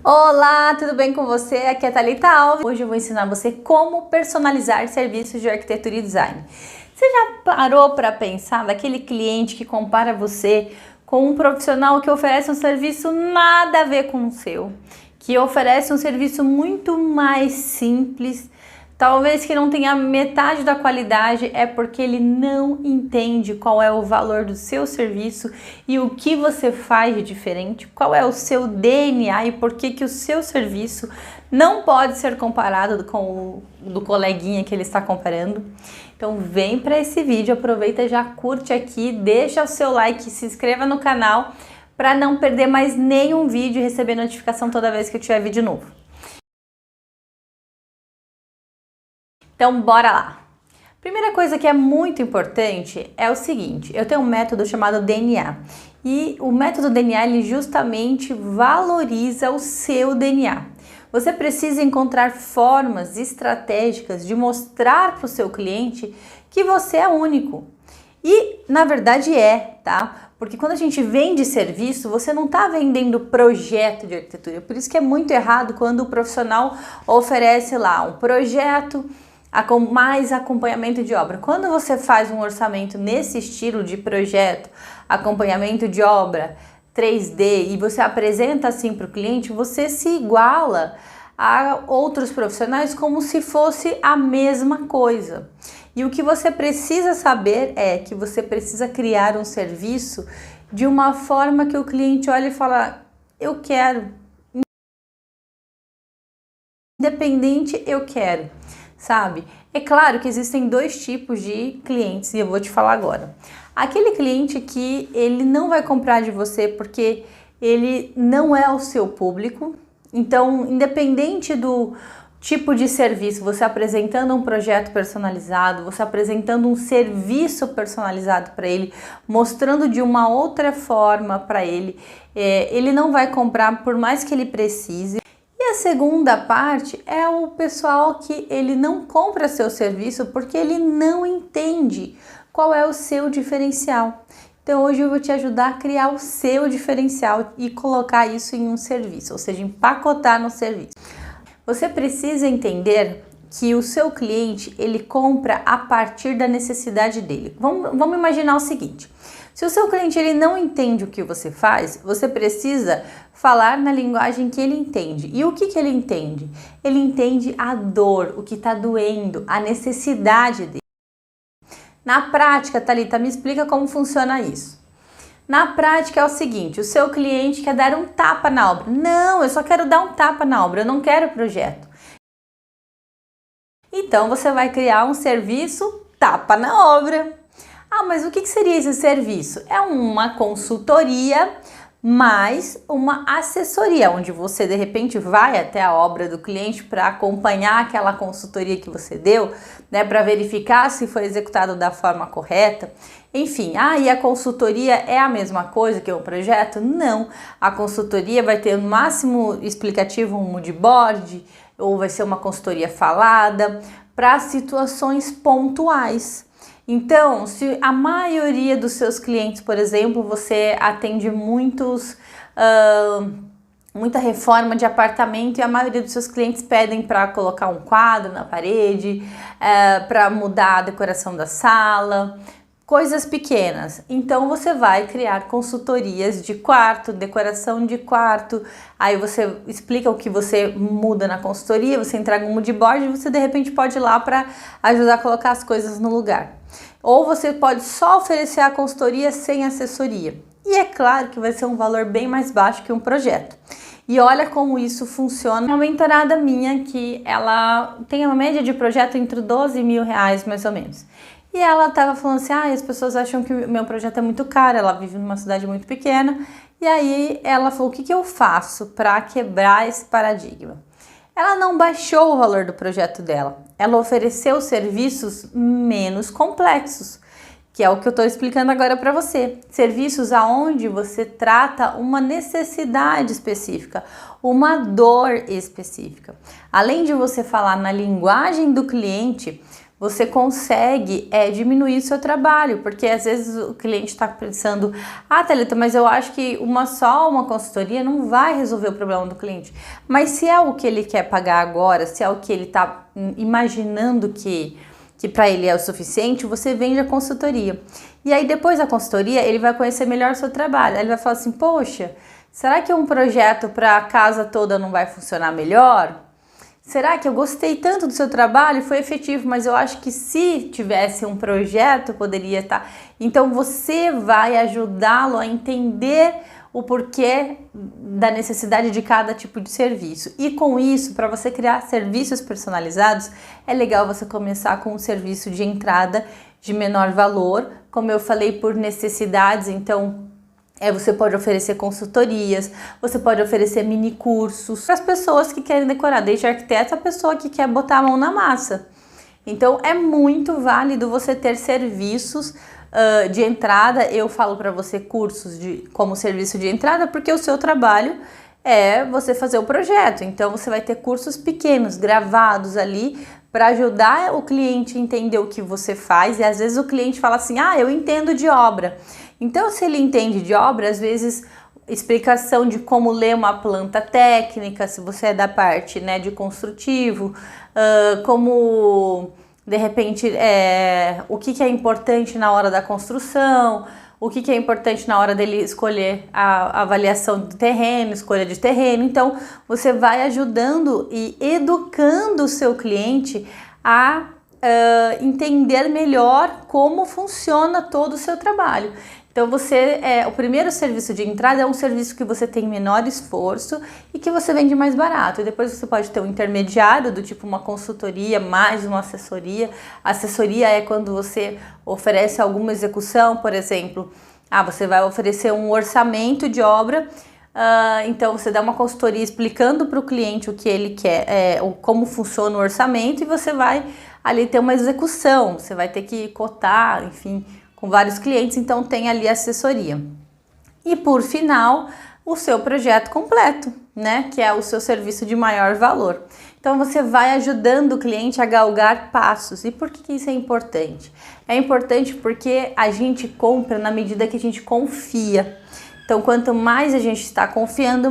Olá, tudo bem com você? Aqui é a Thalita Alves. Hoje eu vou ensinar você como personalizar serviços de arquitetura e design. Você já parou para pensar daquele cliente que compara você com um profissional que oferece um serviço nada a ver com o seu, que oferece um serviço muito mais simples, talvez que não tenha metade da qualidade, é porque ele não entende qual é o valor do seu serviço e o que você faz de diferente, qual é o seu DNA e por que o seu serviço não pode ser comparado com o do coleguinha que ele está comparando. Então vem para esse vídeo, aproveita e já curte aqui, deixa o seu like, se inscreva no canal para não perder mais nenhum vídeo e receber notificação toda vez que eu tiver vídeo novo. Então, bora lá! Primeira coisa que é muito importante é o seguinte, eu tenho um método chamado DNA e o método DNA ele justamente valoriza o seu DNA. Você precisa encontrar formas estratégicas de mostrar para o seu cliente que você é único. E na verdade tá? Porque quando a gente vende serviço, você não está vendendo projeto de arquitetura. Por isso que é muito errado quando o profissional oferece lá um projeto com mais acompanhamento de obra. Quando você faz um orçamento nesse estilo de projeto, acompanhamento de obra, 3D, e você apresenta assim para o cliente, você se iguala a outros profissionais como se fosse a mesma coisa. E o que você precisa saber é que você precisa criar um serviço de uma forma que o cliente olhe e fala, eu quero. Independente, eu quero. Sabe? É claro que existem dois tipos de clientes e eu vou te falar agora. Aquele cliente que ele não vai comprar de você porque ele não é o seu público. Então, independente do tipo de serviço, você apresentando um projeto personalizado, você apresentando um serviço personalizado para ele, mostrando de uma outra forma para ele, ele não vai comprar por mais que ele precise. E a segunda parte é o pessoal que ele não compra seu serviço porque ele não entende qual é o seu diferencial. Então hoje eu vou te ajudar a criar o seu diferencial e colocar isso em um serviço, ou seja, empacotar no serviço. Você precisa entender que o seu cliente ele compra a partir da necessidade dele. Vamos imaginar o seguinte. Se o seu cliente ele não entende o que você faz, você precisa falar na linguagem que ele entende. E o que ele entende? Ele entende a dor, o que está doendo, a necessidade dele. Na prática, Thalita, me explica como funciona isso. Na prática é o seguinte, o seu cliente quer dar um tapa na obra. Não, eu só quero dar um tapa na obra, eu não quero projeto. Então você vai criar um serviço tapa na obra. Ah, mas o que seria esse serviço? É uma consultoria mais uma assessoria, onde você de repente vai até a obra do cliente para acompanhar aquela consultoria que você deu, né, para verificar se foi executado da forma correta. Enfim, e a consultoria é a mesma coisa que o projeto? Não, a consultoria vai ter no máximo explicativo um mood board, ou vai ser uma consultoria falada para situações pontuais. Então, se a maioria dos seus clientes, por exemplo, você atende muita reforma de apartamento e a maioria dos seus clientes pedem para colocar um quadro na parede, para mudar a decoração da sala, coisas pequenas. Então você vai criar consultorias de quarto, decoração de quarto, aí você explica o que você muda na consultoria, você entrega um mood board e você de repente pode ir lá para ajudar a colocar as coisas no lugar. Ou você pode só oferecer a consultoria sem assessoria. E é claro que vai ser um valor bem mais baixo que um projeto. E olha como isso funciona. Uma mentorada minha que ela tem uma média de projeto entre 12 mil reais mais ou menos. E ela estava falando assim, as pessoas acham que o meu projeto é muito caro, ela vive numa cidade muito pequena. E aí ela falou, o que eu faço para quebrar esse paradigma? Ela não baixou o valor do projeto dela, ela ofereceu serviços menos complexos, que é o que eu estou explicando agora para você. Serviços aonde você trata uma necessidade específica, uma dor específica. Além de você falar na linguagem do cliente, você consegue diminuir o seu trabalho, porque às vezes o cliente está pensando, ah, Thalita, mas eu acho que só uma consultoria não vai resolver o problema do cliente. Mas se é o que ele quer pagar agora, se é o que ele está imaginando que para ele é o suficiente, você vende a consultoria. E aí depois da consultoria, ele vai conhecer melhor o seu trabalho. Aí ele vai falar assim, poxa, será que um projeto para a casa toda não vai funcionar melhor? Será que eu gostei tanto do seu trabalho, foi efetivo, mas eu acho que se tivesse um projeto poderia estar. Então você vai ajudá-lo a entender o porquê da necessidade de cada tipo de serviço. E com isso, para você criar serviços personalizados, é legal você começar com um serviço de entrada de menor valor, como eu falei, por necessidades. Então você pode oferecer consultorias, você pode oferecer mini cursos para as pessoas que querem decorar, desde arquiteto a pessoa que quer botar a mão na massa. Então é muito válido você ter serviços de entrada. Eu falo para você cursos como serviço de entrada, porque o seu trabalho é você fazer o projeto. Então você vai ter cursos pequenos, gravados ali, para ajudar o cliente a entender o que você faz. E às vezes o cliente fala assim, ah, eu entendo de obra. Então, se ele entende de obra, às vezes explicação de como ler uma planta técnica, se você é da parte, né, de construtivo, como de repente o que é importante na hora da construção, o que é importante na hora dele escolher a avaliação do terreno, escolha de terreno. Então, você vai ajudando e educando o seu cliente a entender melhor como funciona todo o seu trabalho. Então o primeiro serviço de entrada é um serviço que você tem menor esforço e que você vende mais barato. E depois você pode ter um intermediário, do tipo uma consultoria mais uma assessoria. A assessoria é quando você oferece alguma execução, por exemplo, você vai oferecer um orçamento de obra. Então você dá uma consultoria explicando para o cliente o que ele quer, como funciona o orçamento, e você vai ali ter uma execução, você vai ter que cotar, enfim, com vários clientes, então tem ali assessoria. E por final, o seu projeto completo, né, que é o seu serviço de maior valor. Então você vai ajudando o cliente a galgar passos. E por que isso é importante? É importante porque a gente compra na medida que a gente confia. Então quanto mais a gente está confiando,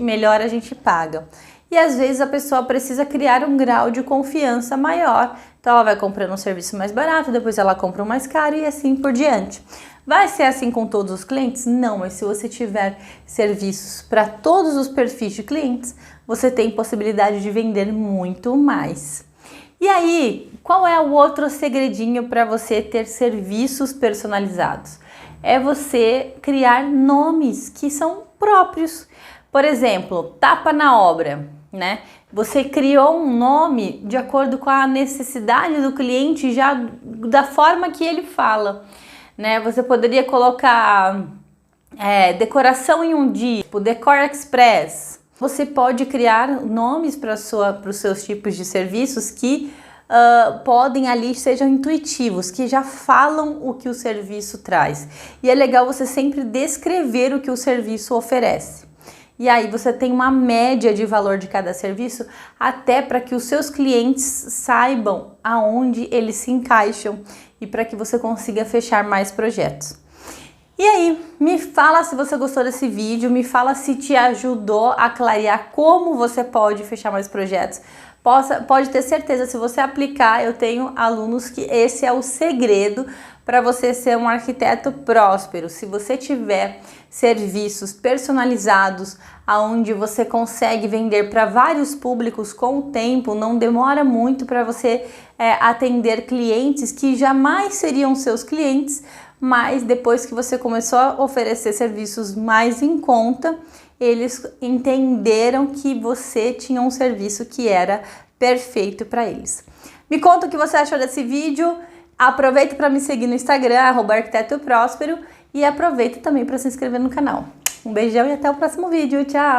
melhor a gente paga. E às vezes a pessoa precisa criar um grau de confiança maior. Então ela vai comprando um serviço mais barato, depois ela compra um mais caro e assim por diante. Vai ser assim com todos os clientes? Não, mas se você tiver serviços para todos os perfis de clientes, você tem possibilidade de vender muito mais. E aí, qual é o outro segredinho para você ter serviços personalizados? É você criar nomes que são próprios. Por exemplo, tapa na obra, né? Você criou um nome de acordo com a necessidade do cliente, já da forma que ele fala, né? Você poderia colocar decoração em um dia, tipo Decor Express. Você pode criar nomes para os seus tipos de serviços que podem ali, sejam intuitivos, que já falam o que o serviço traz. E é legal você sempre descrever o que o serviço oferece. E aí você tem uma média de valor de cada serviço, até para que os seus clientes saibam aonde eles se encaixam e para que você consiga fechar mais projetos. E aí, me fala se você gostou desse vídeo, me fala se te ajudou a clarear como você pode fechar mais projetos. Pode ter certeza, se você aplicar, eu tenho alunos que esse é o segredo para você ser um arquiteto próspero. Se você tiver serviços personalizados, aonde você consegue vender para vários públicos com o tempo, não demora muito para você atender clientes que jamais seriam seus clientes, mas depois que você começou a oferecer serviços mais em conta, eles entenderam que você tinha um serviço que era perfeito para eles. Me conta o que você achou desse vídeo. Aproveita para me seguir no Instagram, @arquitetopróspero, e aproveita também para se inscrever no canal. Um beijão e até o próximo vídeo. Tchau!